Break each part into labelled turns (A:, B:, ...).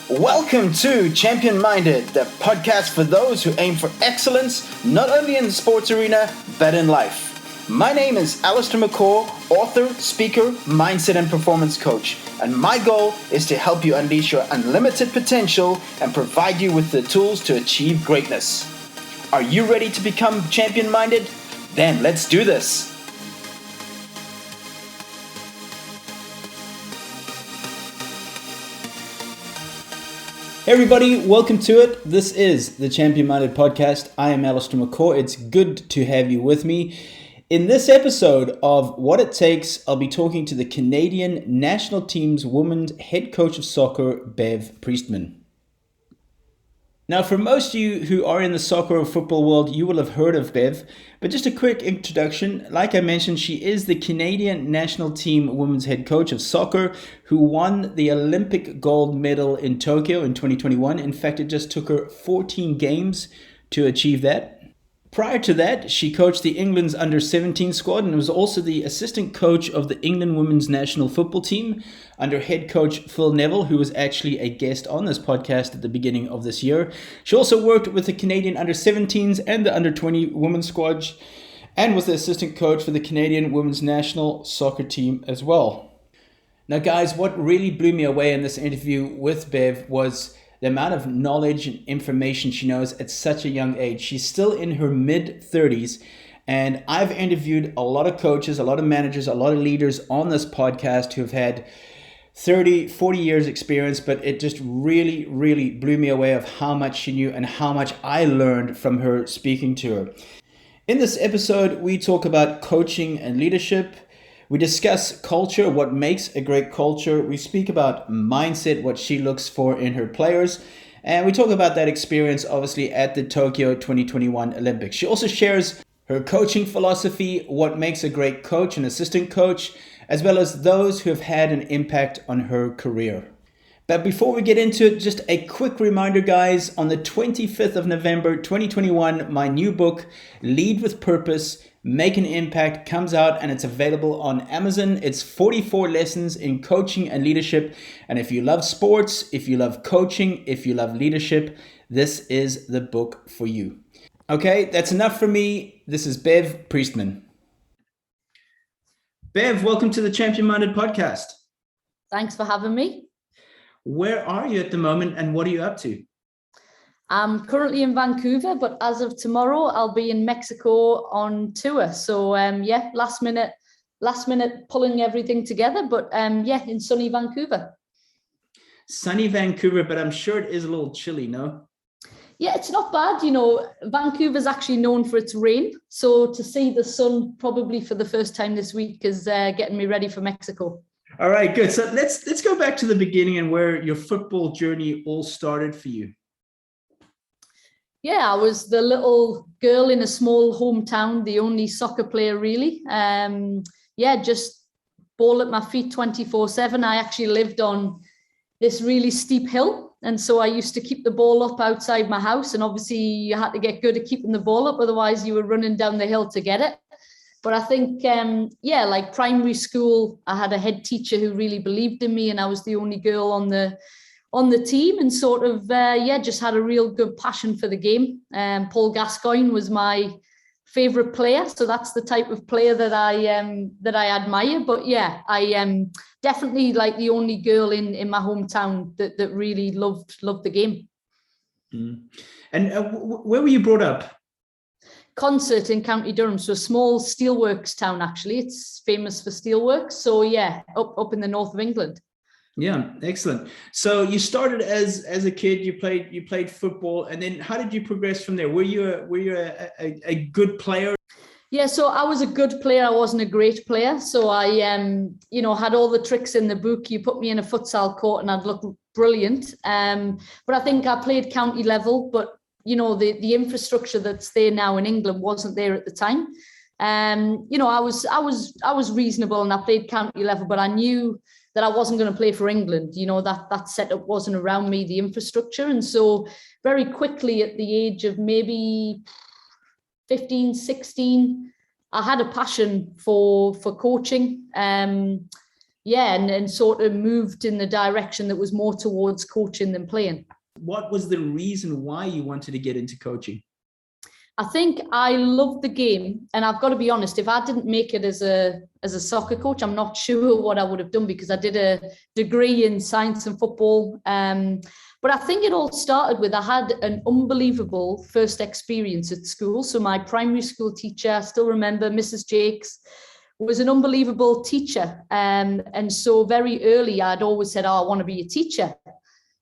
A: Welcome to Champion Minded, the podcast for those who aim for excellence, not only in the sports arena, but in life. My name is Allistair, author, speaker, mindset and performance coach, and my goal is to help you unleash your unlimited potential and provide you with the tools to achieve greatness. Are you ready to become champion minded? Then let's do this. Hey everybody, welcome to it. This is the Champion Minded Podcast. I am Allistair McCaw. It's good to have you with me. In this episode of What It Takes, I'll be talking to the Canadian national team's women's head coach of soccer, Bev Priestman. Now, for most of you who are in the soccer or football world, you will have heard of Bev, but just a quick introduction. Like I mentioned, she is the Canadian national team women's head coach of soccer who won the Olympic gold medal in Tokyo in 2021. In fact, it just took her 14 games to achieve that. Prior to that, she coached the England's under-17 squad and was also the assistant coach of the England women's national football team under head coach Phil Neville, who was actually a guest on this podcast at the beginning of this year. She also worked with the Canadian under-17s and the under-20 women's squad and was the assistant coach for the Canadian women's national soccer team as well. Now, guys, what really blew me away in this interview with Bev was the amount of knowledge and information she knows at such a young age. She's still in her mid-30s, and I've interviewed a lot of coaches, a lot of managers, a lot of leaders on this podcast who have had 30, 40 years experience, but it just really, really blew me away of how much she knew and how much I learned from her speaking to her. In this episode, we talk about coaching and leadership. We discuss culture, what makes a great culture. We speak about mindset, what she looks for in her players. And we talk about that experience, obviously, at the Tokyo 2021 Olympics. She also shares her coaching philosophy, what makes a great coach and assistant coach, as well as those who have had an impact on her career. But before we get into it, just a quick reminder, guys, on the 25th of November 2021, my new book, Lead with Purpose, Make an Impact, comes out and it's available on Amazon. It's 44 lessons in coaching and leadership. And if you love sports, if you love coaching, if you love leadership, this is the book for you. Okay, that's enough for me. This is Bev Priestman. Bev, welcome to the Champion Minded Podcast.
B: Thanks for having me.
A: Where are you at the moment and what are you up to?
B: I'm currently in Vancouver, but as of tomorrow, I'll be in Mexico on tour. So last minute pulling everything together, but in sunny Vancouver.
A: Sunny Vancouver, but I'm sure it is a little chilly, no?
B: Yeah, it's not bad. You know, Vancouver's actually known for its rain. So to see the sun probably for the first time this week is getting me ready for Mexico.
A: All right, good. So let's go back to the beginning and where your football journey all started for you.
B: Yeah, I was the little girl in a small hometown, the only soccer player really. Just ball at my feet 24/7. I actually lived on this really steep hill. And so I used to keep the ball up outside my house. And obviously you had to get good at keeping the ball up. Otherwise you were running down the hill to get it. But I think, like primary school, I had a head teacher who really believed in me and I was the only girl on the team and sort of, just had a real good passion for the game. Paul Gascoigne was my favorite player. So that's the type of player that I admire. But yeah, I am definitely like the only girl in my hometown that really loved the game.
A: Mm. And where were you brought up?
B: Concert in County Durham, so a small steelworks town actually. It's famous for steelworks. So yeah, up in the north of England.
A: Yeah, excellent. So you started as a kid. You played football, and then how did you progress from there? Were you a good player?
B: Yeah, so I was a good player. I wasn't a great player. So I had all the tricks in the book. You put me in a futsal court, and I'd look brilliant. But I think I played county level, but the infrastructure that's there now in England wasn't there at the time. I was reasonable and I played county level, but I knew that I wasn't going to play for England. That setup wasn't around me, the infrastructure. And so very quickly at the age of maybe 15, 16, I had a passion for coaching. and sort of moved in the direction that was more towards coaching than playing.
A: What was the reason why you wanted to get into coaching?
B: I think I loved the game, and I've got to be honest, if I didn't make it as a soccer coach, I'm not sure what I would have done, because I did a degree in science and football. But I think it all started with, I had an unbelievable first experience at school. So my primary school teacher, I still remember, Mrs. Jakes, was an unbelievable teacher. And so very early, I'd always said, I want to be a teacher.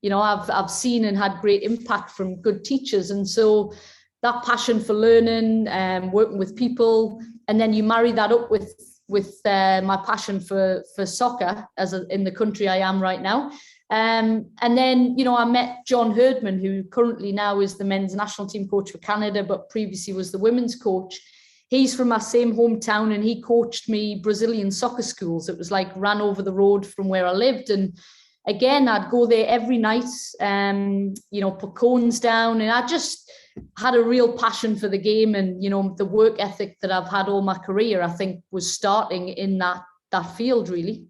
B: You know, I've seen and had great impact from good teachers. And so that passion for learning, working with people, and then you marry that up with my passion for soccer in the country I am right now. And then, you know, I met John Herdman, who currently now is the men's national team coach for Canada, but previously was the women's coach. He's from my same hometown, and he coached me Brazilian soccer schools. It was like ran over the road from where I lived. And again, I'd go there every night, you know, put cones down, and I just had a real passion for the game. And, you know, the work ethic that I've had all my career, I think, was starting in that field, really.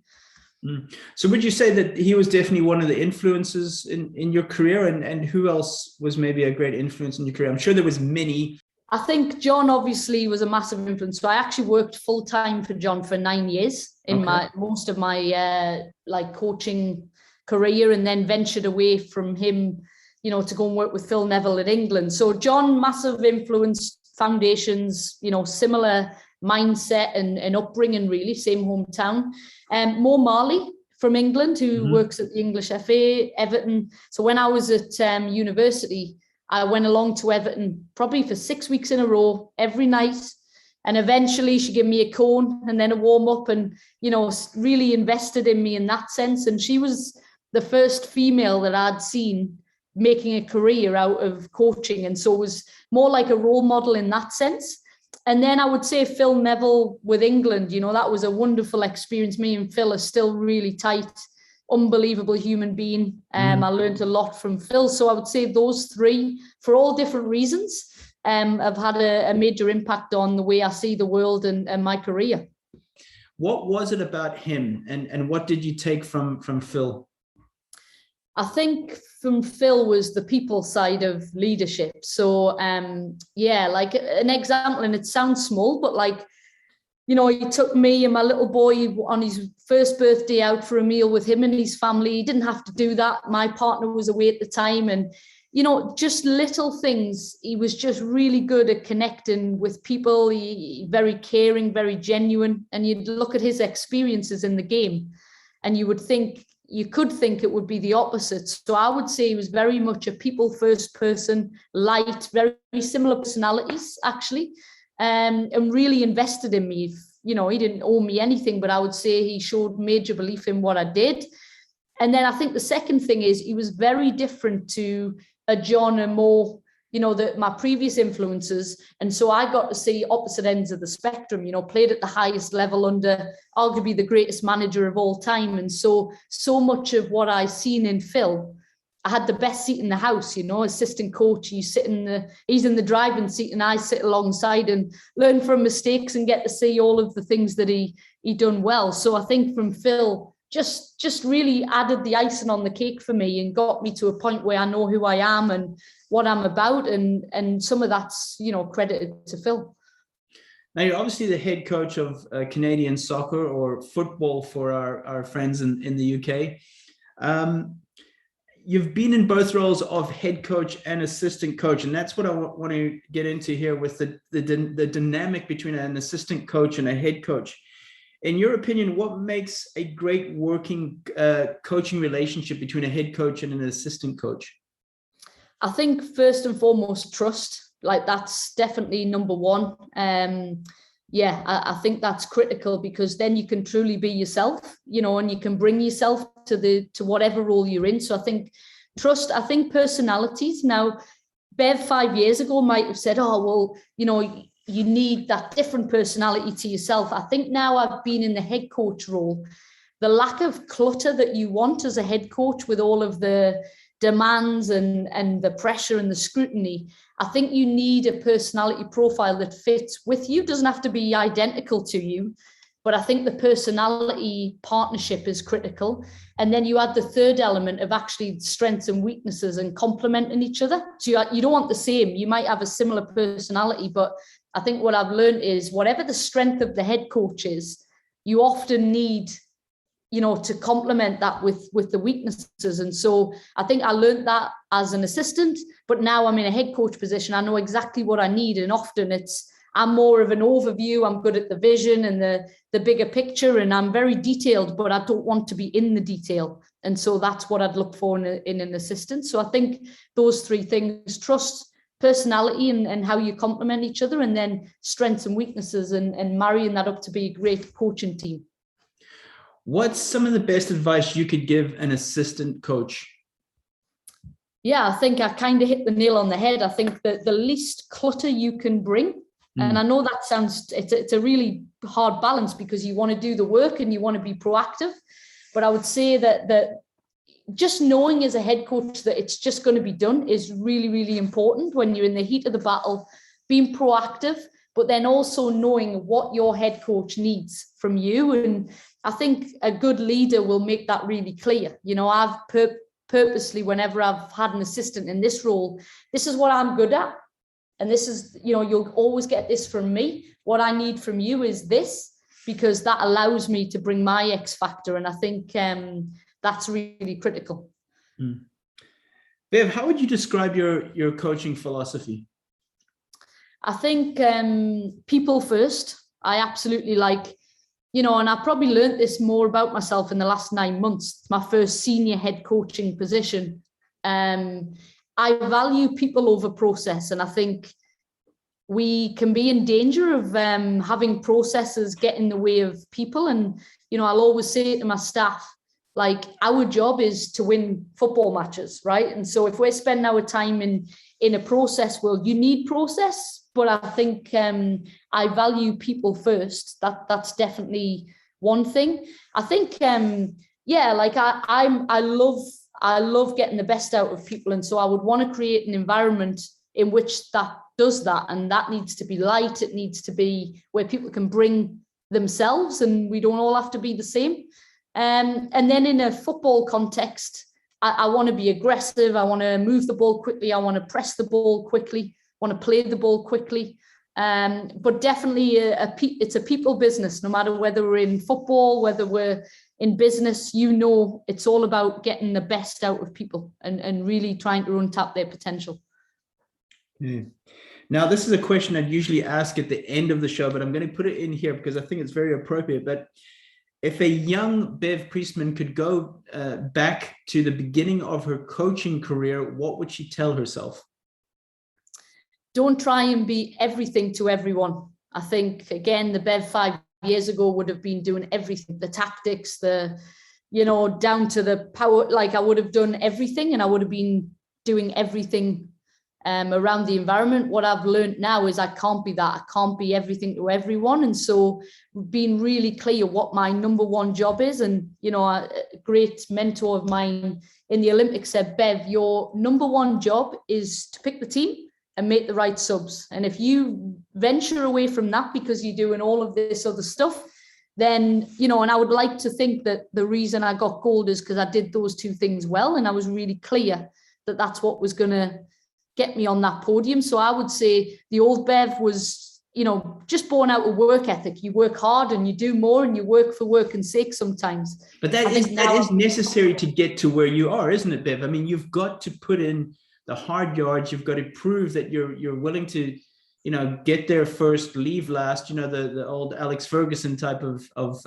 A: So would you say that he was definitely one of the influences in your career, and who else was maybe a great influence in your career? I'm sure there was many.
B: I think John obviously was a massive influence. So I actually worked full time for John for 9 years in most of my like coaching career, and then ventured away from him, you know, to go and work with Phil Neville in England. So John, massive influence, foundations, you know, similar mindset and upbringing, really, same hometown. Mo Marley from England, who works at the English FA, Everton. So when I was at university, I went along to Everton probably for 6 weeks in a row, every night. And eventually she gave me a cone and then a warm up, and, you know, really invested in me in that sense. And she was the first female that I'd seen making a career out of coaching. And so it was more like a role model in that sense. And then I would say Phil Neville with England, you know, that was a wonderful experience. Me and Phil are still really tight, unbelievable human being. I learned a lot from Phil. So I would say those three, for all different reasons, have had a major impact on the way I see the world and my career.
A: What was it about him, and what did you take from Phil?
B: I think from Phil was the people side of leadership. So, like an example, and it sounds small, but like, you know, he took me and my little boy on his first birthday out for a meal with him and his family. He didn't have to do that. My partner was away at the time. And, you know, just little things. He was just really good at connecting with people. He very caring, very genuine. And you'd look at his experiences in the game and you could think it would be the opposite. So I would say he was very much a people first person, light, very, very similar personalities, actually, and really invested in me. You know, he didn't owe me anything, but I would say he showed major belief in what I did. And then I think the second thing is he was very different to a John and Mo, you know, my previous influences. And so I got to see opposite ends of the spectrum, you know, played at the highest level under arguably the greatest manager of all time. And so much of what I seen in Phil, I had the best seat in the house, you know, assistant coach. He's in the driving seat and I sit alongside and learn from mistakes and get to see all of the things that he done well. So I think from Phil, just really added the icing on the cake for me and got me to a point where I know who I am and what I'm about, and some of that's, you know, credited to Phil.
A: Now, you're obviously the head coach of Canadian soccer, or football for our friends in the UK. You've been in both roles of head coach and assistant coach, and that's what I want to get into here with the dynamic between an assistant coach and a head coach. In your opinion, what makes a great working coaching relationship between a head coach and an assistant coach?
B: I think first and foremost, trust. Like, that's definitely number one. I think that's critical, because then you can truly be yourself, you know, and you can bring yourself to whatever role you're in. So I think trust. I think personalities. Now, Bev 5 years ago might have said, oh, well, you know, you need that different personality to yourself. I think now I've been in the head coach role, the lack of clutter that you want as a head coach with all of the demands and the pressure and the scrutiny. I think you need a personality profile that fits with you. Doesn't have to be identical to you, But I think the personality partnership is critical. And then you add the third element of actually strengths and weaknesses and complementing each other. So you don't want the same. You might have a similar personality, but I think what I've learned is whatever the strength of the head coach is, you often need, to complement that with the weaknesses. And so I think I learned that as an assistant, but now I'm in a head coach position. I know exactly what I need. And often I'm more of an overview. I'm good at the vision and the bigger picture, and I'm very detailed, but I don't want to be in the detail. And so that's what I'd look for in an assistant. So I think those three things: trust, personality, and how you complement each other, and then strengths and weaknesses, and marrying that up to be a great coaching team.
A: What's some of the best advice you could give an assistant coach?
B: Yeah, I think I kind of hit the nail on the head. I think that the least clutter you can bring, and I know that sounds, it's a really hard balance because you want to do the work and you want to be proactive. But I would say that just knowing as a head coach that it's just going to be done is really, really important when you're in the heat of the battle, being proactive, but then also knowing what your head coach needs from you. And I think a good leader will make that really clear. I've purposely, whenever I've had an assistant in this role, this is what I'm good at. And this is, you'll always get this from me. What I need from you is this, because that allows me to bring my X factor. And I think that's really critical.
A: Bev, how would you describe your coaching philosophy?
B: I think people first. I absolutely and I probably learned this more about myself in the last 9 months. It's my first senior head coaching position. I value people over process. And I think we can be in danger of having processes get in the way of people. And, I'll always say to my staff, our job is to win football matches, right? And so if we're spending our time in a process world, you need process. But I think I value people first. That's definitely one thing. I think, I love getting the best out of people. And so I would want to create an environment in which that does that. And that needs to be light. It needs to be where people can bring themselves and we don't all have to be the same. And then in a football context, I want to be aggressive. I want to move the ball quickly. I want to press the ball quickly. Want to play the ball quickly. But definitely it's a people business, no matter whether we're in football, whether we're in business, it's all about getting the best out of people and really trying to untap their potential.
A: Yeah. Now, this is a question I'd usually ask at the end of the show, but I'm going to put it in here because I think it's very appropriate. But if a young Bev Priestman could go back to the beginning of her coaching career, what would she tell herself?
B: Don't try and be everything to everyone. I think, again, the Bev 5 years ago would have been doing everything, the tactics, down to the power. I would have done everything and I would have been doing everything around the environment. What I've learned now is I can't be that. I can't be everything to everyone. And so being really clear what my number one job is. And, a great mentor of mine in the Olympics said, Bev, your number one job is to pick the team and make the right subs. And if you venture away from that because you're doing all of this other stuff, then, and I would like to think that the reason I got gold is because I did those two things well. And I was really clear that that's what was going to get me on that podium. So I would say the old Bev was, just born out of work ethic. You work hard and you do more and you work for work's sake sometimes.
A: But that is necessary to get to where you are, isn't it, Bev? I mean, you've got to put in the hard yards. You've got to prove that you're willing to, get there first, leave last, the old Alex Ferguson type of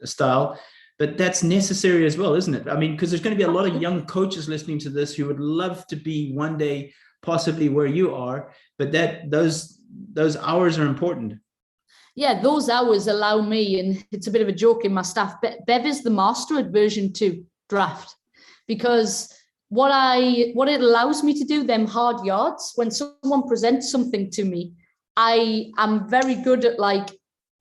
A: style. But that's necessary as well, isn't it? I mean, because there's going to be a lot of young coaches listening to this who would love to be one day possibly where you are, but those hours are important.
B: Yeah, those hours allow me, and it's a bit of a joke in my staff, Bev is the master at version 2 draft, because what it allows me to do, them hard yards, when someone presents something to me, I am very good at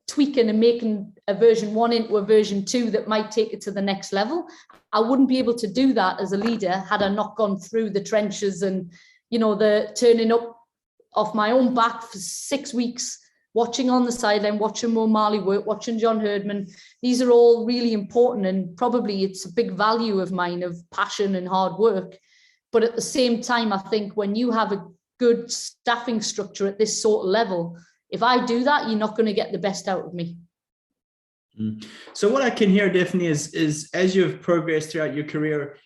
B: tweaking and making a version 1 into a version 2 that might take it to the next level. I wouldn't be able to do that as a leader had I not gone through the trenches and, the turning up off my own back for 6 weeks watching on the sideline, watching Mo Marley work, watching John Herdman. These are all really important, and probably it's a big value of mine, of passion and hard work. But at the same time, I think when you have a good staffing structure at this sort of level, if I do that, you're not going to get the best out of me.
A: So what I can hear definitely is as you've progressed throughout your career,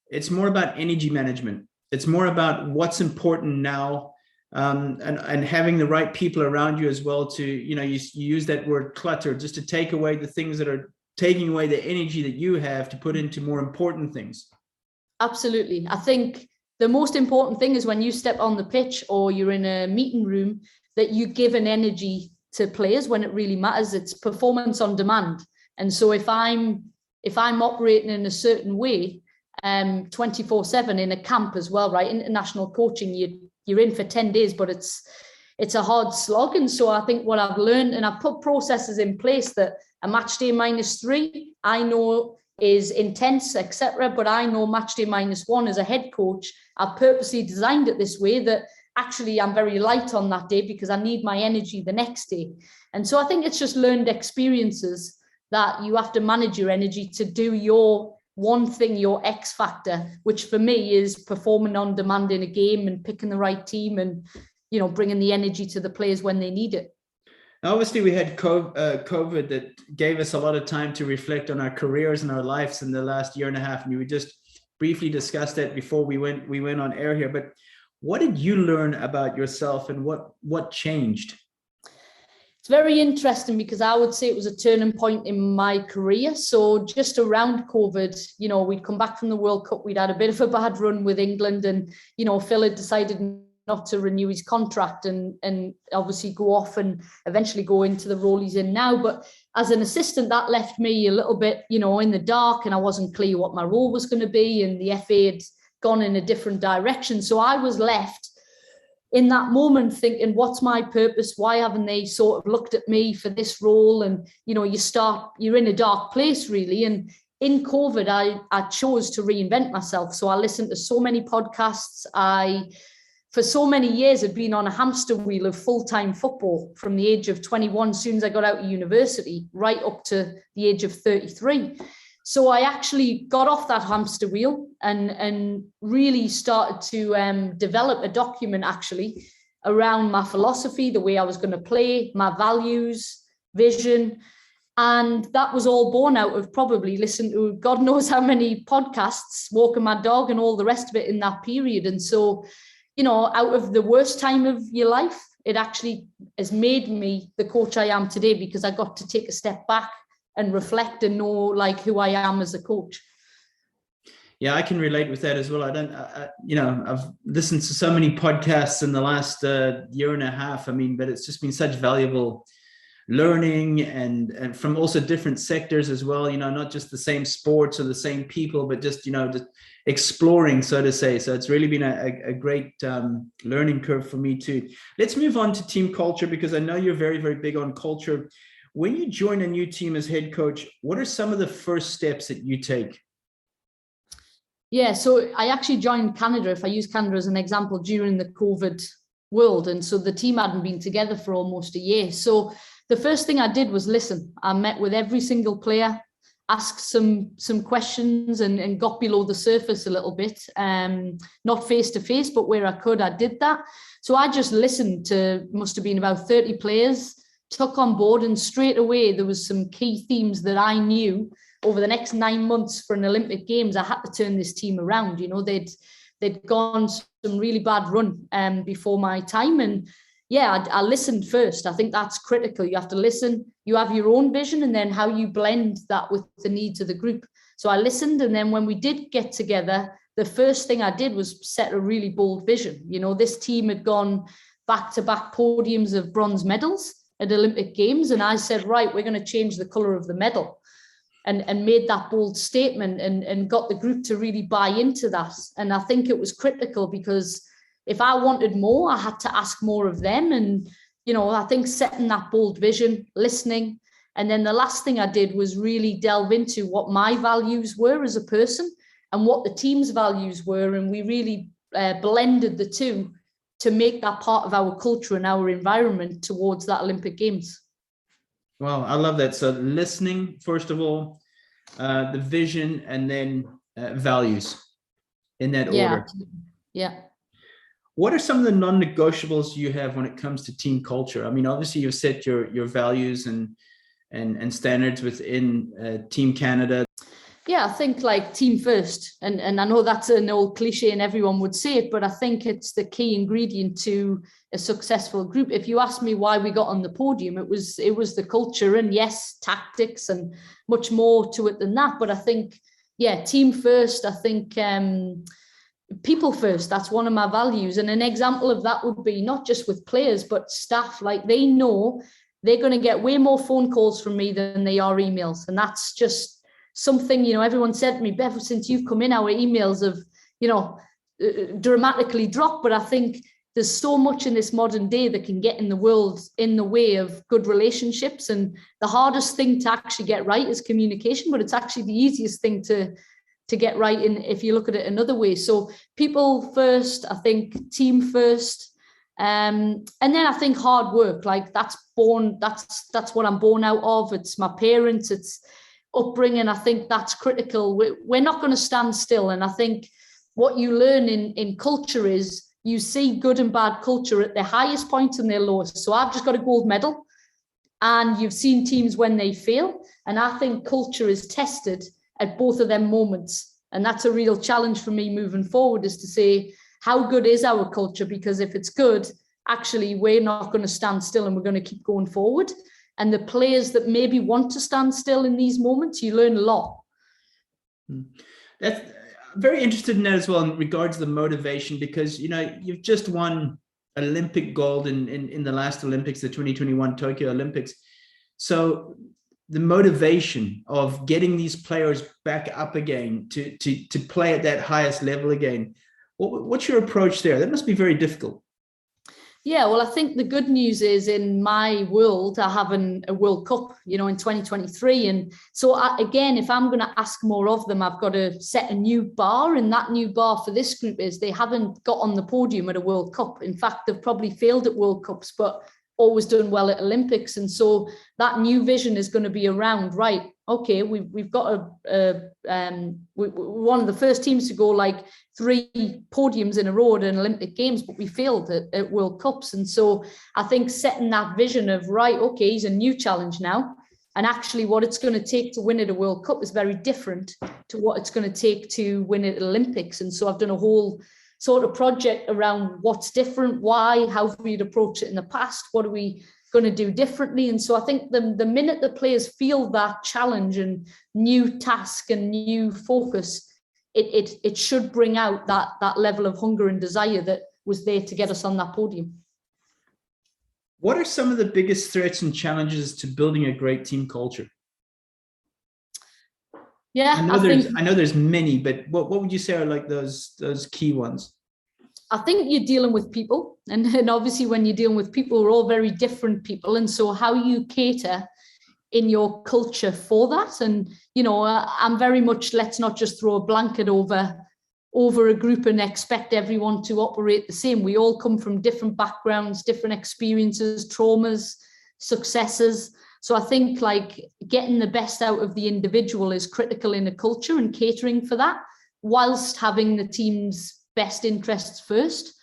A: it's more about energy management. It's more about what's important now, and having the right people around you as well to, you use that word clutter, just to take away the things that are taking away the energy that you have to put into more important things.
B: Absolutely. I think the most important thing is when you step on the pitch or you're in a meeting room, that you give an energy to players when it really matters. It's performance on demand. And so if I'm operating in a certain way, 24/7 in a camp as well, right? International coaching, you're in for 10 days, but it's a hard slog. And so I think what I've learned, and I've put processes in place, that a match day -3, I know is intense, etc. But I know match day -1 as a head coach, I've purposely designed it this way that actually I'm very light on that day because I need my energy the next day. And so I think it's just learned experiences that you have to manage your energy to do your one thing, your X factor, which for me is performing on demand in a game and picking the right team and, bringing the energy to the players when they need it.
A: Obviously, we had COVID that gave us a lot of time to reflect on our careers and our lives in the last year and a half. And we just briefly discussed that before we went on air here. But what did you learn about yourself, and what changed?
B: It's very interesting because I would say it was a turning point in my career. So just around COVID, we'd come back from the World Cup. We'd had a bit of a bad run with England, and, Phil had decided not to renew his contract and obviously go off and eventually go into the role he's in now. But as an assistant, that left me a little bit, in the dark, and I wasn't clear what my role was going to be, and the FA had gone in a different direction. So I was left in that moment thinking, what's my purpose? Why haven't they sort of looked at me for this role? And, you're in a dark place really. And in COVID, I chose to reinvent myself. So I listened to so many podcasts. For so many years, had been on a hamster wheel of full-time football from the age of 21, as soon as I got out of university, right up to the age of 33. So I actually got off that hamster wheel and really started to develop a document actually around my philosophy, the way I was going to play, my values, vision. And that was all born out of probably listening to God knows how many podcasts, walking my dog and all the rest of it in that period. And so, out of the worst time of your life, it actually has made me the coach I am today, because I got to take a step back and reflect and know who I am as a coach.
A: Yeah, I can relate with that as well. I've listened to so many podcasts in the last year and a half. But it's just been such valuable learning and from also different sectors as well, not just the same sports or the same people, but just, just exploring, so to say. So it's really been a great learning curve for me too. Let's move on to team culture, because I know you're very, very big on culture. When you join a new team as head coach, what are some of the first steps that you take?
B: Yeah, so I actually joined Canada, if I use Canada as an example, during the COVID world. And so the team hadn't been together for almost a year. So the first thing I did was listen. I met with every single player, asked some questions and got below the surface a little bit. Not face to face, but where I could, I did that. So I just listened to, must have been about 30 players, took on board, and straight away there was some key themes that I knew over the next 9 months for an Olympic Games. I had to turn this team around. They'd gone some really bad run before my time, and I listened first. I think that's critical. You have to listen. You have your own vision, and then how you blend that with the needs of the group. So I listened, and then when we did get together, the first thing I did was set a really bold vision. This team had gone back-to-back podiums of bronze medals at Olympic Games, and I said, right, we're going to change the colour of the medal, and made that bold statement and got the group to really buy into that. And I think it was critical, because if I wanted more, I had to ask more of them. And, I think setting that bold vision, listening. And then the last thing I did was really delve into what my values were as a person and what the team's values were. And we really blended the two to make that part of our culture and our environment towards that Olympic Games.
A: Wow, I love that. So listening, first of all, the vision, and then values in that order.
B: Yeah.
A: What are some of the non-negotiables you have when it comes to team culture? I mean, obviously you've set your values and standards within Team Canada.
B: Yeah, I think like team first. And I know that's an old cliche and everyone would say it, but I think it's the key ingredient to a successful group. If you ask me why we got on the podium, it was the culture, and yes, tactics and much more to it than that. But I think, yeah, team first. I think people first. That's one of my values. And an example of that would be not just with players, but staff. Like, they know they're going to get way more phone calls from me than they are emails. And that's just something, everyone said to me, Bev, since you've come in, our emails have, dramatically dropped. But I think there's so much in this modern day that can get in the way of good relationships. And the hardest thing to actually get right is communication, but it's actually the easiest thing to get right in, if you look at it another way. So people first, I think team first. And then I think hard work, like that's what I'm born out of. It's my parents, it's upbringing. I think that's critical. We're not going to stand still. And I think what you learn in culture is you see good and bad culture at their highest points and their lowest. So I've just got a gold medal, and you've seen teams when they fail. And I think culture is tested at both of them moments. And that's a real challenge for me moving forward, is to say, how good is our culture? Because if it's good, actually, we're not going to stand still and we're going to keep going forward. And the players that maybe want to stand still in these moments, you learn a lot.
A: That's very interested in that as well, in regards to the motivation, because, you've just won Olympic gold in the last Olympics, the 2021 Tokyo Olympics. So the motivation of getting these players back up again to play at that highest level again. What's your approach there? That must be very difficult.
B: Yeah, well, I think the good news is, in my world, I have a World Cup, in 2023. And so, again, if I'm going to ask more of them, I've got to set a new bar. And that new bar for this group is they haven't got on the podium at a World Cup. In fact, they've probably failed at World Cups, but always done well at Olympics. And so that new vision is going to be around, right, okay, we've got one of the first teams to go like 3 podiums in a row at an Olympic Games, but we failed at World Cups. And so I think setting that vision of, right, okay, he's a new challenge now. And actually what it's going to take to win at a World Cup is very different to what it's going to take to win at Olympics. And so I've done a whole sort of project around what's different, why, how have we approached it in the past, what are we going to do differently. And so I think the minute the players feel that challenge and new task and new focus, it should bring out that level of hunger and desire that was there to get us on that podium.
A: What are some of the biggest threats and challenges to building a great team culture?
B: Yeah,
A: I know there's many, but what would you say are like those key ones?
B: I think you're dealing with people, and obviously when you're dealing with people, we're all very different people. And so how you cater in your culture for that. And, I'm very much, let's not just throw a blanket over a group and expect everyone to operate the same. We all come from different backgrounds, different experiences, traumas, successes. So I think like getting the best out of the individual is critical in a culture, and catering for that whilst having the team's best interests first.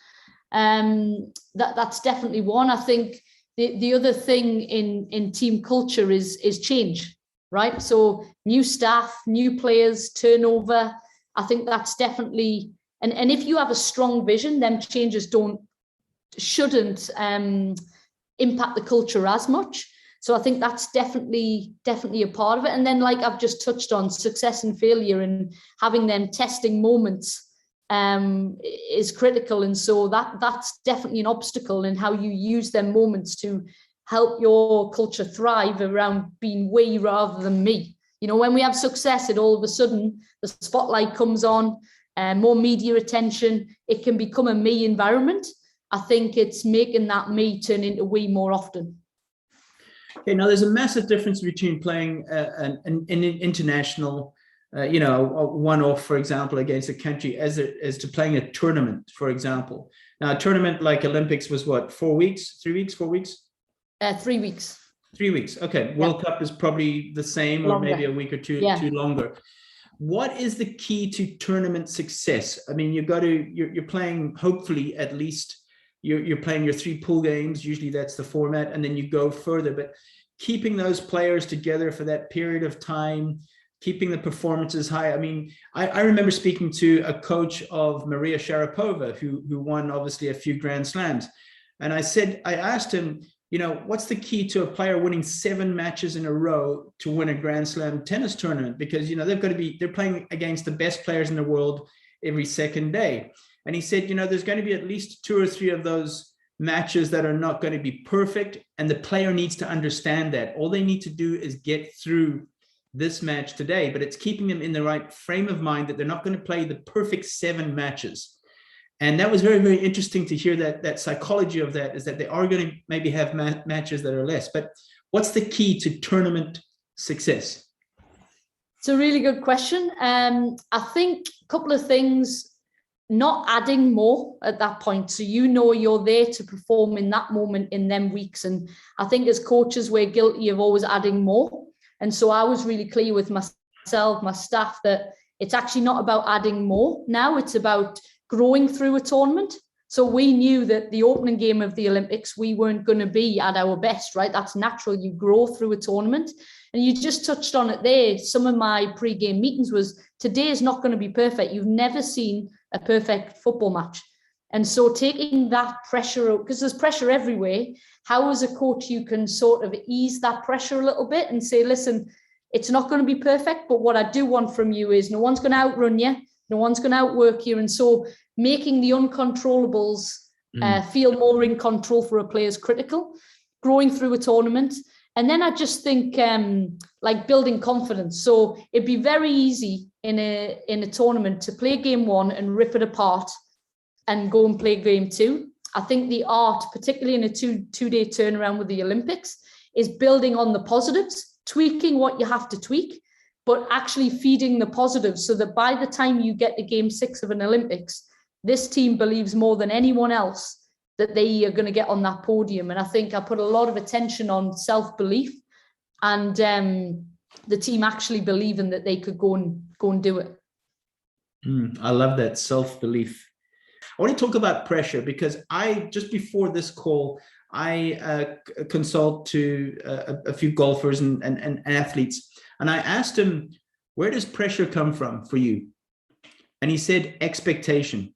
B: That's definitely one. I think the other thing in team culture is change, right? So new staff, new players, turnover. I think that's definitely, and if you have a strong vision, then changes shouldn't impact the culture as much. So I think that's definitely a part of it. And then, like I've just touched on, success and failure and having them testing moments is critical. And so that's definitely an obstacle in how you use them moments to help your culture thrive around being we rather than me. When we have success, it all of a sudden the spotlight comes on, more media attention. It can become a me environment. I think it's making that me turn into we more often.
A: Okay, now there's a massive difference between playing an international a one-off, for example, against a country as to playing a tournament, for example. Now, a tournament like Olympics was what, 4 weeks, 3 weeks, 4 weeks?
B: 3 weeks.
A: 3 weeks. Okay. World Cup is probably the same, or maybe a week or two longer. What is the key to tournament success? I mean, you're playing, hopefully, at least you're playing your 3 pool games. Usually that's the format, and then you go further. But keeping those players together for that period of time, keeping the performances high. I mean, I remember speaking to a coach of Maria Sharapova, who won obviously a few Grand Slams. And I asked him, what's the key to a player winning 7 matches in a row to win a Grand Slam tennis tournament? Because, they're playing against the best players in the world every second day. And he said, there's going to be at least 2 or 3 of those matches that are not going to be perfect. And the player needs to understand that. All they need to do is get through this match today, but it's keeping them in the right frame of mind that they're not going to play the perfect 7 matches. And that was very, very interesting to hear that psychology of that is that they are going to maybe have matches that are less. But what's the key to tournament success?
B: It's a really good question. I think a couple of things, not adding more at that point. So you're there to perform in that moment in them weeks. And I think as coaches, we're guilty of always adding more. And so I was really clear with myself, my staff, that it's actually not about adding more. Now it's about growing through a tournament. So we knew that the opening game of the Olympics, we weren't going to be at our best, right? That's natural. You grow through a tournament. And you just touched on it there. Some of my pre-game meetings was, today is not going to be perfect. You've never seen a perfect football match. And so taking that pressure, because there's pressure everywhere, how as a coach you can sort of ease that pressure a little bit and say, listen, it's not going to be perfect, but what I do want from you is no one's going to outrun you. No one's going to outwork you. And so making the uncontrollables feel more in control for a player is critical. Growing through a tournament. And then I just think like building confidence. So it'd be very easy in a tournament to play game 1 and rip it apart and go and play game 2. I think the art, particularly in a two-day turnaround with the Olympics, is building on the positives, tweaking what you have to tweak, but actually feeding the positives so that by the time you get to game 6 of an Olympics, this team believes more than anyone else that they are going to get on that podium. And I think I put a lot of attention on self-belief and the team actually believing that they could go and do it.
A: I love that self-belief. I want to talk about pressure because just before this call, I consult to a few golfers and athletes. And I asked him, where does pressure come from for you? And he said, expectation.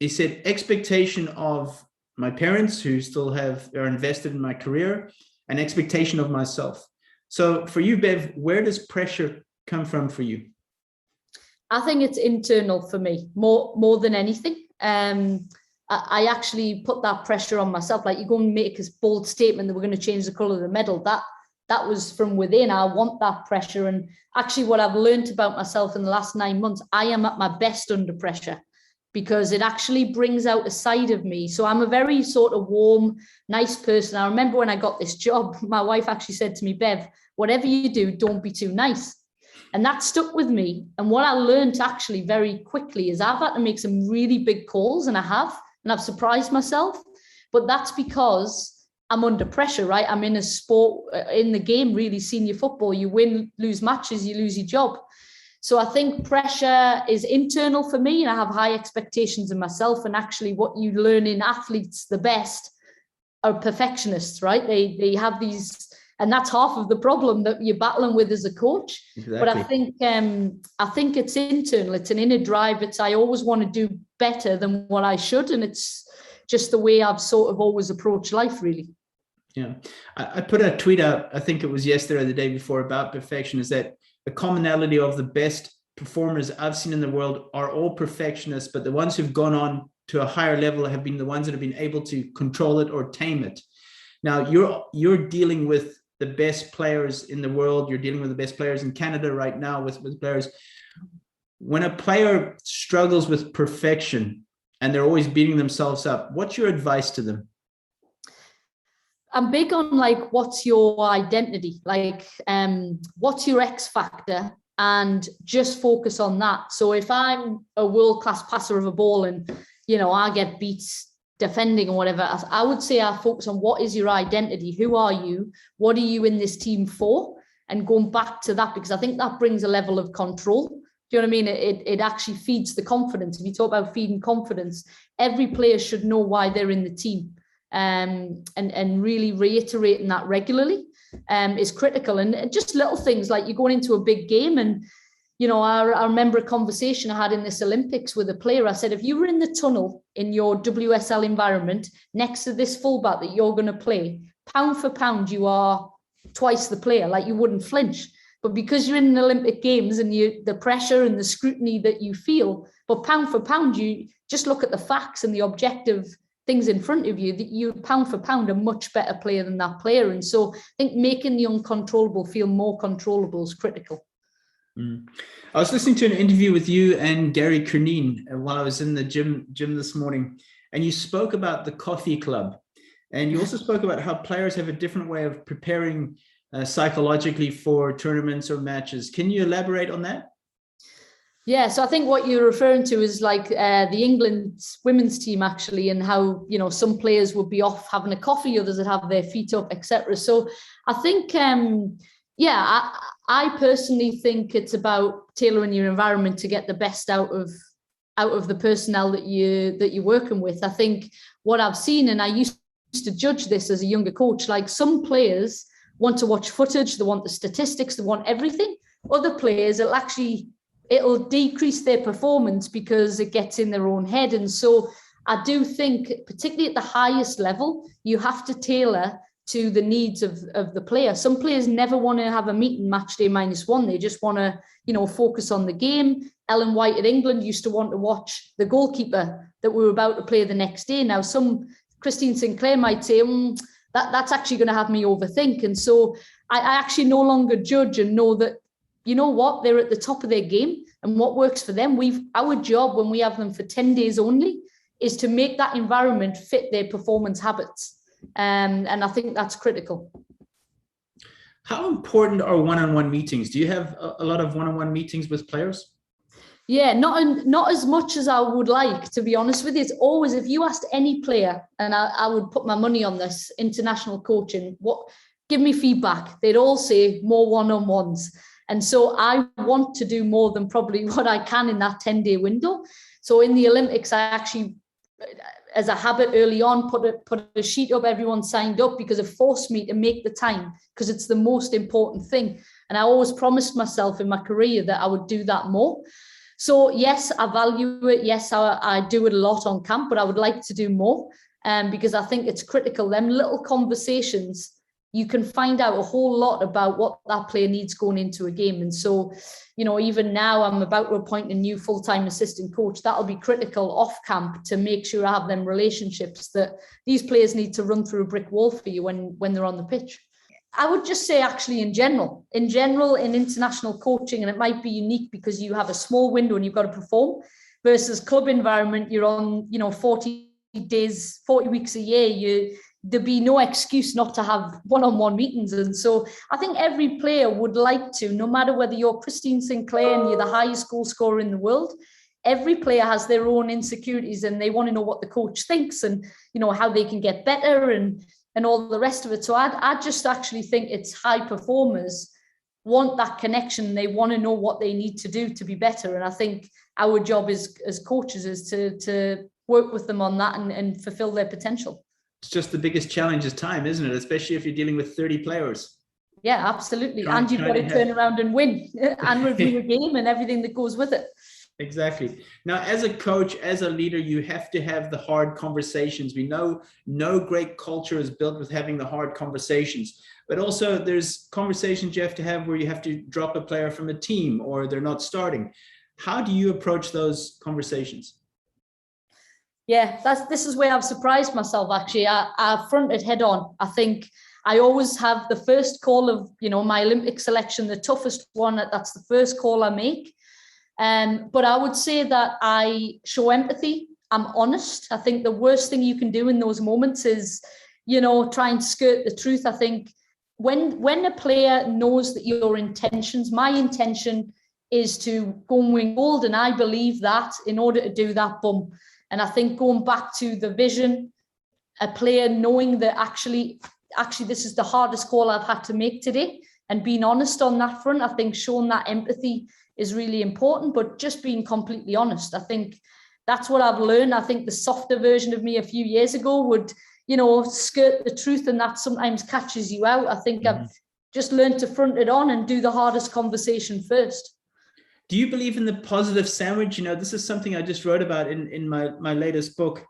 A: He said, expectation of my parents who still are invested in my career, and expectation of myself. So for you, Bev, where does pressure come from for you?
B: I think it's internal for me, more than anything. I actually put that pressure on myself. Like, you go and make a bold statement that we're going to change the colour of the medal. That was from within. I want that pressure. And actually what I've learned about myself in the last 9 months, I am at my best under pressure because it actually brings out a side of me. So I'm a very sort of warm, nice person. I remember when I got this job, my wife actually said to me, Bev, whatever you do, don't be too nice. And that stuck with me. And what I learned actually very quickly is I've had to make some really big calls, and I've surprised myself. But that's because I'm under pressure, right? I'm in a sport, in the game, really senior football. You win, lose matches, you lose your job. So I think pressure is internal for me, and I have high expectations of myself. And actually what you learn in athletes, the best, are perfectionists, right? They have these, and that's half of the problem that you're battling with as a coach. Exactly. But I think it's internal. It's an inner drive. I always want to do better than what I should. And it's just the way I've sort of always approached life, really.
A: Yeah. I put a tweet out, I think it was yesterday or the day before, about perfection, is that the commonality of the best performers I've seen in the world are all perfectionists, but the ones who've gone on to a higher level have been the ones that have been able to control it or tame it. Now you're dealing with the best players in the world. You're dealing with the best players in Canada right now with players. When a player struggles with perfection and they're always beating themselves up, what's your advice to them?
B: I'm big on, like, what's your identity? Like, what's your X factor? and just focus on that. So if I'm a world-class passer of a ball and, I get beat defending or whatever, I would say I focus on what is your identity? Who are you? What are you in this team for? And going back to that, because I think that brings a level of control. Do you know what I mean? It actually feeds the confidence. If you talk about feeding confidence, every player should know why they're in the team. And really reiterating that regularly is critical. And just little things like you're going into a big game and, I remember a conversation I had in this Olympics with a player. I said, if you were in the tunnel in your WSL environment next to this fullback that you're going to play, pound for pound, you are twice the player, like you wouldn't flinch. But because you're in the Olympic Games and the pressure and the scrutiny that you feel, but pound for pound, you just look at the facts and the objective things in front of you, that you pound for pound a much better player than that player. And so I think making the uncontrollable feel more controllable is critical.
A: I was listening to an interview with you and Gary Curneen while I was in the gym this morning, and you spoke about the coffee club, and you also spoke about how players have a different way of preparing psychologically for tournaments or matches. Can you elaborate on that?
B: Yeah, so I think what you're referring to is like the England women's team actually, and how, some players would be off having a coffee, others would have their feet up, etc. So I think, I personally think it's about tailoring your environment to get the best out of the personnel that you're working with. I think what I've seen, and I used to judge this as a younger coach, like some players want to watch footage, they want the statistics, they want everything. Other players, it'll decrease their performance because it gets in their own head. And so I do think, particularly at the highest level, you have to tailor to the needs of the player. Some players never want to have a meeting match day -1. They just want to, focus on the game. Ellen White at England used to want to watch the goalkeeper that we were about to play the next day. Now, Christine Sinclair might say, that's actually going to have me overthink. And so I actually no longer judge and know that, they're at the top of their game and what works for them. Our job when we have them for 10 days only is to make that environment fit their performance habits. And I think that's critical.
A: How important are one-on-one meetings? Do you have a lot of one-on-one meetings with players?
B: Yeah, not as much as I would like, to be honest with you. It's always, if you asked any player, and I would put my money on this, international coaching, give me feedback. They'd all say more one-on-ones. And so I want to do more than probably what I can in that 10-day window. So in the Olympics, I actually, as a habit early on, put a sheet up, everyone signed up, because it forced me to make the time, because it's the most important thing. And I always promised myself in my career that I would do that more. So yes, I value it. Yes, I do it a lot on camp, but I would like to do more, because I think it's critical. Them little conversations, you can find out a whole lot about what that player needs going into a game. And so, even now I'm about to appoint a new full-time assistant coach. That'll be critical off camp to make sure I have them relationships that these players need to run through a brick wall for you when they're on the pitch. I would just say actually in general, in international coaching, and it might be unique because you have a small window and you've got to perform, versus club environment, you're on, 40 weeks a year, there'd be no excuse not to have one-on-one meetings. And so I think every player would like to, no matter whether you're Christine Sinclair and you're the highest goal scorer in the world, every player has their own insecurities and they want to know what the coach thinks and, how they can get better and all the rest of it. So I just actually think it's high performers want that connection. They want to know what they need to do to be better. And I think our job as coaches is to work with them on that and fulfill their potential. It's
A: just the biggest challenge is time, isn't it? Especially if you're dealing with 30 players.
B: Yeah, absolutely. And you've got to turn around and win and review a game and everything that goes with it.
A: Exactly. Now, as a coach, as a leader, you have to have the hard conversations. We know no great culture is built with having the hard conversations, but also there's conversations you have to have where you have to drop a player from a team or they're not starting. How do you approach those conversations?
B: Yeah, this is where I've surprised myself, actually. I fronted head on. I think I always have the first call of, my Olympic selection, the toughest one. That's the first call I make. But I would say that I show empathy. I'm honest. I think the worst thing you can do in those moments is, try and skirt the truth. I think when a player knows that your intentions, my intention is to go and win gold. And I believe that in order to do that, and I think going back to the vision, a player knowing that actually this is the hardest call I've had to make today, and being honest on that front, I think showing that empathy is really important, but just being completely honest. I think that's what I've learned. I think the softer version of me a few years ago would, skirt the truth, and that sometimes catches you out. I think I've just learned to front it on and do the hardest conversation first.
A: Do you believe in the positive sandwich? This is something I just wrote about in my latest book,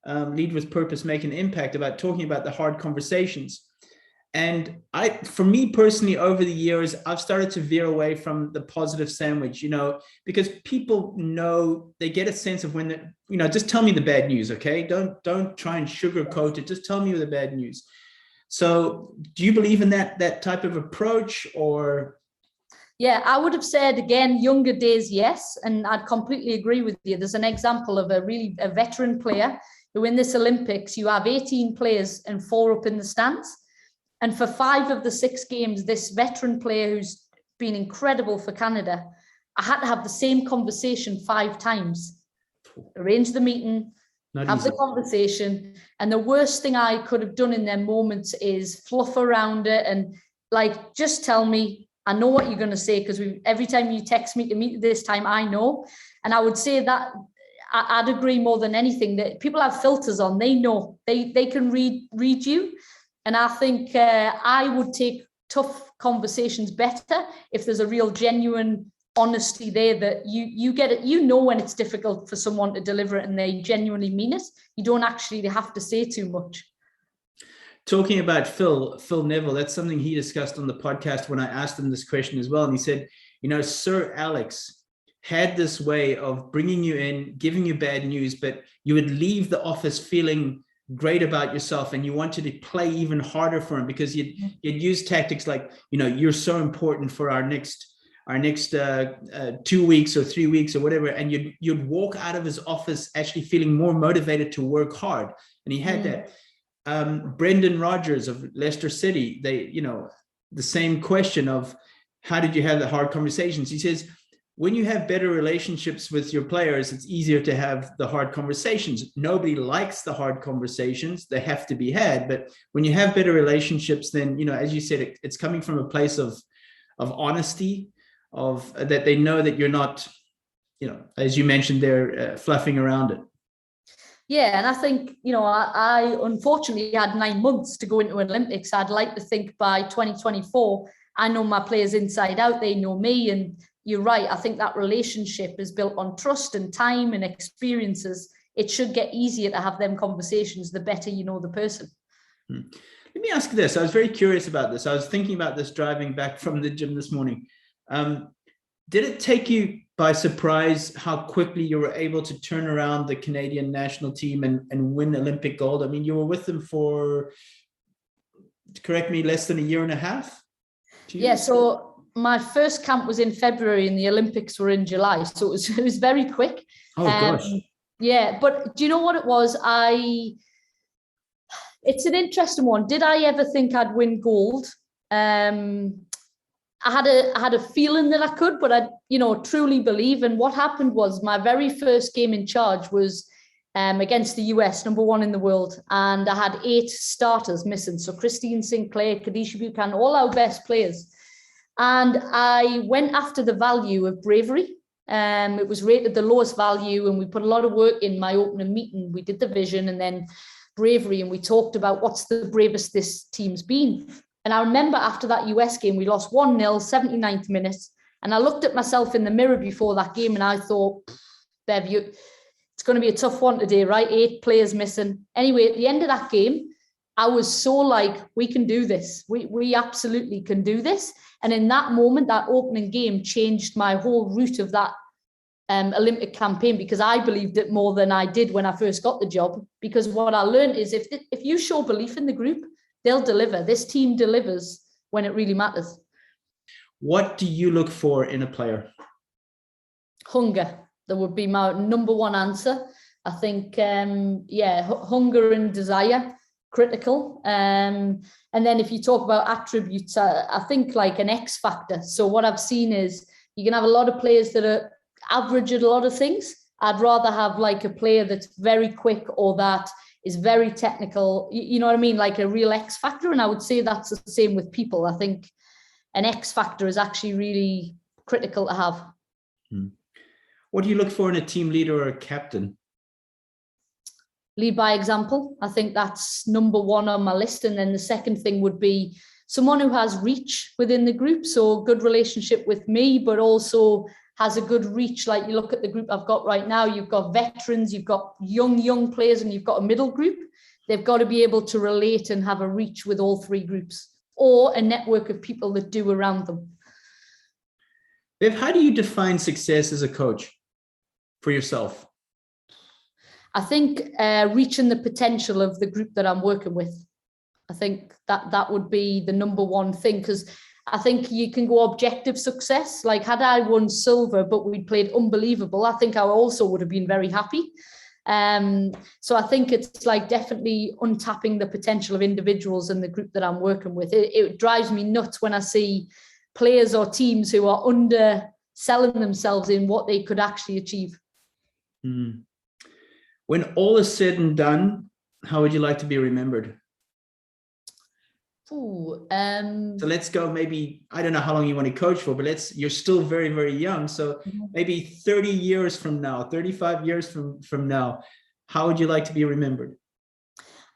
A: Lead with Purpose, Make an Impact, about talking about the hard conversations. And for me personally, over the years, I've started to veer away from the positive sandwich, because people know, they get a sense of when, just tell me the bad news, okay? Don't try and sugarcoat it. Just tell me the bad news. So do you believe in that type of approach, or?
B: Yeah, I would have said, again, younger days, yes. And I'd completely agree with you. There's an example of a veteran player who in this Olympics, you have 18 players and 4 up in the stands. And for 5 of the 6 games, this veteran player who's been incredible for Canada, I had to have the same conversation 5 times. Arrange the meeting, have the conversation. And the worst thing I could have done in their moments is fluff around it and just tell me, I know what you're going to say, because every time you text me to meet this time, I know. And I would say that I'd agree more than anything that people have filters on. They know, they can read you. And I think I would take tough conversations better if there's a real genuine honesty there, that you get it. When it's difficult for someone to deliver it and they genuinely mean it. You don't actually have to say too much.
A: Talking about Phil Neville, that's something he discussed on the podcast when I asked him this question as well. And he said, Sir Alex had this way of bringing you in, giving you bad news, but you would leave the office feeling great about yourself, and you wanted to play even harder for him because you'd use tactics like, you're so important for our next 2 weeks or 3 weeks or whatever. And you'd walk out of his office actually feeling more motivated to work hard. And he had that. Brendan Rodgers of Leicester City, the same question of how did you have the hard conversations? He says, when you have better relationships with your players, it's easier to have the hard conversations. Nobody likes the hard conversations. They have to be had. But when you have better relationships, then, as you said, it's coming from a place of honesty, of that they know that you're not, as you mentioned, they're fluffing around it.
B: Yeah, and I think, I unfortunately had 9 months to go into Olympics. I'd like to think by 2024, I know my players inside out, they know me. And you're right, I think that relationship is built on trust and time and experiences. It should get easier to have them conversations the better you know the person.
A: Let me ask this. I was very curious about this. I was thinking about this driving back from the gym this morning. Did it take you by surprise how quickly you were able to turn around the Canadian national team and win Olympic gold? I mean, you were with them for, correct me, less than a year and a half?
B: Yeah, so my first camp was in February and the Olympics were in July. So it was very quick.
A: Oh, gosh.
B: Yeah, but do you know what it was? It's an interesting one. Did I ever think I'd win gold? I had a feeling that I could, but I, truly believe. And what happened was my very first game in charge was against the US, number 1 in the world. And I had 8 starters missing. So Christine Sinclair, Kadisha Buchanan, all our best players. And I went after the value of bravery. It was rated the lowest value, and we put a lot of work in my opening meeting. We did the vision and then bravery, and we talked about what's the bravest this team's been. And I remember after that US game, we lost 1-0, 79th minute. And I looked at myself in the mirror before that game and I thought, Bev, it's going to be a tough one today, right? 8 players missing. Anyway, at the end of that game, I was so like, we can do this. We absolutely can do this. And in that moment, that opening game changed my whole route of that Olympic campaign, because I believed it more than I did when I first got the job. Because what I learned is if you show belief in the group, they'll deliver. This team delivers when it really matters.
A: What do you look for in a player?
B: Hunger. That would be my number 1 answer. I think, hunger and desire, critical. And then if you talk about attributes, I think like an X factor. So what I've seen is, You can have a lot of players that are average at a lot of things. I'd rather have like a player that's very quick or that is very technical, you know what I mean? Like a real X factor. And I would say that's the same with people. I think an X factor is actually really critical to have.
A: What do you look for in a team leader or a captain?
B: Lead by example. I think that's number one on my list. And then the second thing would be someone who has reach within the group. So good relationship with me, but also has a good reach. Like you look at the group I've got right now, you've got veterans, you've got young players, and you've got a middle group. They've got to be able to relate and have a reach with all three groups, or a network of people that do around them.
A: Bev, how do you define success as a coach for yourself?
B: I think reaching the potential of the group that I'm working with. I think that would be the number one thing, because I think you can go objective success. Like had I won silver, but we played unbelievable, I think I also would have been very happy. So I think it's like definitely untapping the potential of individuals in the group that I'm working with. It drives me nuts when I see players or teams who are underselling themselves in what they could actually achieve.
A: When all is said and done, how would you like to be remembered? So let's go, maybe, I don't know how long you want to coach for, but you're still very, very young. So maybe 30 years from now, 35 years from now, how would you like to be remembered?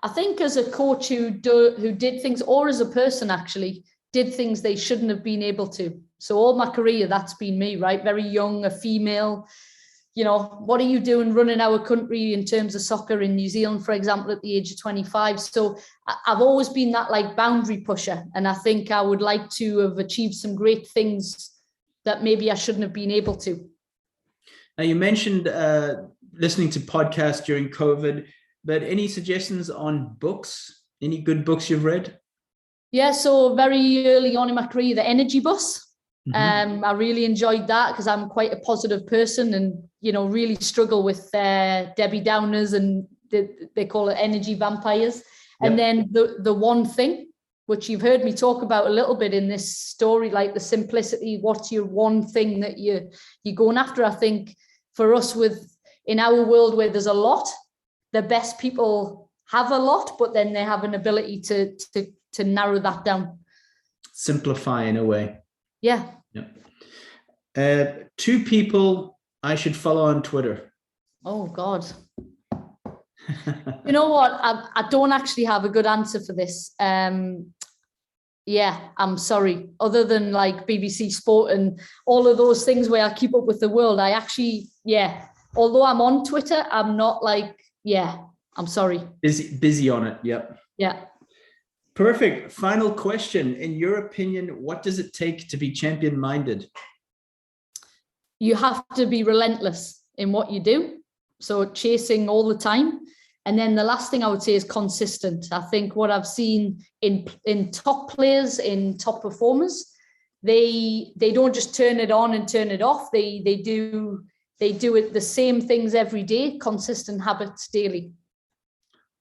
B: I think as a coach who did things, or as a person actually, did things they shouldn't have been able to. So all my career, that's been me, right? Very young, a female. You know, what are you doing running our country in terms of soccer in New Zealand, for example, at the age of 25? So I've always been that like boundary pusher. And I think I would like to have achieved some great things that maybe I shouldn't have been able to.
A: Now, you mentioned listening to podcasts during COVID, but any suggestions on books? Any good books you've read?
B: Yeah, so very early on in my career, The Energy Bus. I really enjoyed that because I'm quite a positive person and, you know, really struggle with Debbie Downers, and they call it energy vampires. Yep. And then the one thing, which you've heard me talk about a little bit in this story, like the simplicity, what's your one thing that you're going after? I think for us in our world where there's a lot, the best people have a lot, but then they have an ability to narrow that down. Simplify in a way. Yeah.
A: Two people I should follow on Twitter.
B: Oh, God. You know what? I don't actually have a good answer for this. Yeah, I'm sorry. Other than like BBC Sport and all of those things where I keep up with the world, I actually, although I'm on Twitter, I'm not like, I'm sorry.
A: Busy on it. Yep.
B: Yeah.
A: Perfect. Final question. In your opinion, what does it take to be champion-minded?
B: You have to be relentless in what you do. So chasing all the time. And then the last thing I would say is consistent. I think what I've seen in top players, in top performers, they don't just turn it on and turn it off. They do it the same things every day, consistent habits daily.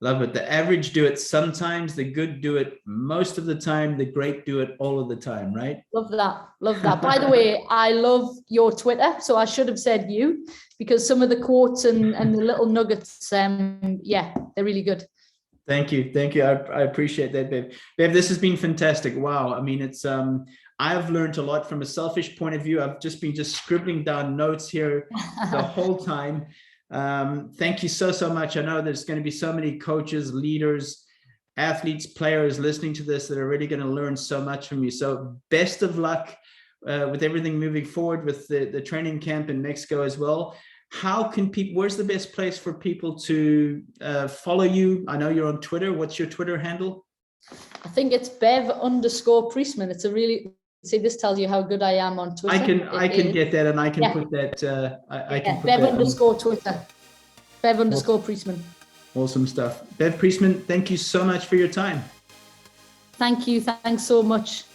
A: Love it. The average do it sometimes, the good do it most of the time, the great do it all of the time, right?
B: Love that. Love that. By the way, I love your Twitter. So I should have said you, because some of the quotes and the little nuggets, they're really good.
A: Thank you. I appreciate that, Bev. Bev, this has been fantastic. Wow. I mean, it's I've learned a lot from a selfish point of view. I've just been scribbling down notes here the whole time. Thank you so much. I know there's going to be so many coaches, leaders, athletes, players listening to this that are really going to learn so much from you. So best of luck with everything moving forward with the training camp in Mexico as well. How can people, where's the best place for people to follow you? I know you're on Twitter. What's your Twitter handle?
B: I think it's Bev_Priestman. It's a really, see, this tells you how good I am on Twitter.
A: I can get that, and I can put that. I can put
B: Bev_Twitter. Bev_Priestman.
A: Awesome stuff. Bev Priestman, thank you so much for your time.
B: Thank you. Thanks so much.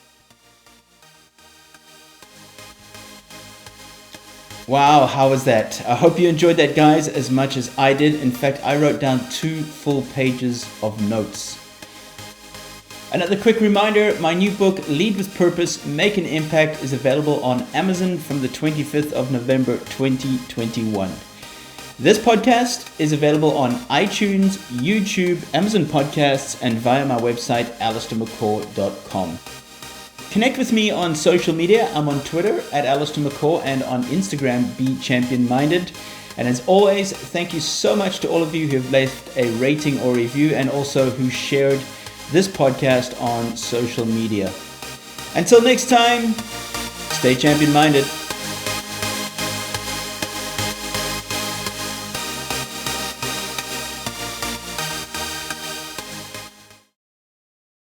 A: Wow, how was that? I hope you enjoyed that, guys, as much as I did. In fact, I wrote down 2 full pages of notes. Another quick reminder, my new book, Lead with Purpose, Make an Impact, is available on Amazon from the 25th of November 2021. This podcast is available on iTunes, YouTube, Amazon Podcasts, and via my website, allistairmccaw.com. Connect with me on social media. I'm on Twitter at Allistair McCaw and on Instagram, BeChampionMinded. And as always, thank you so much to all of you who have left a rating or review and also who shared this podcast on social media. Until next time, stay champion-minded.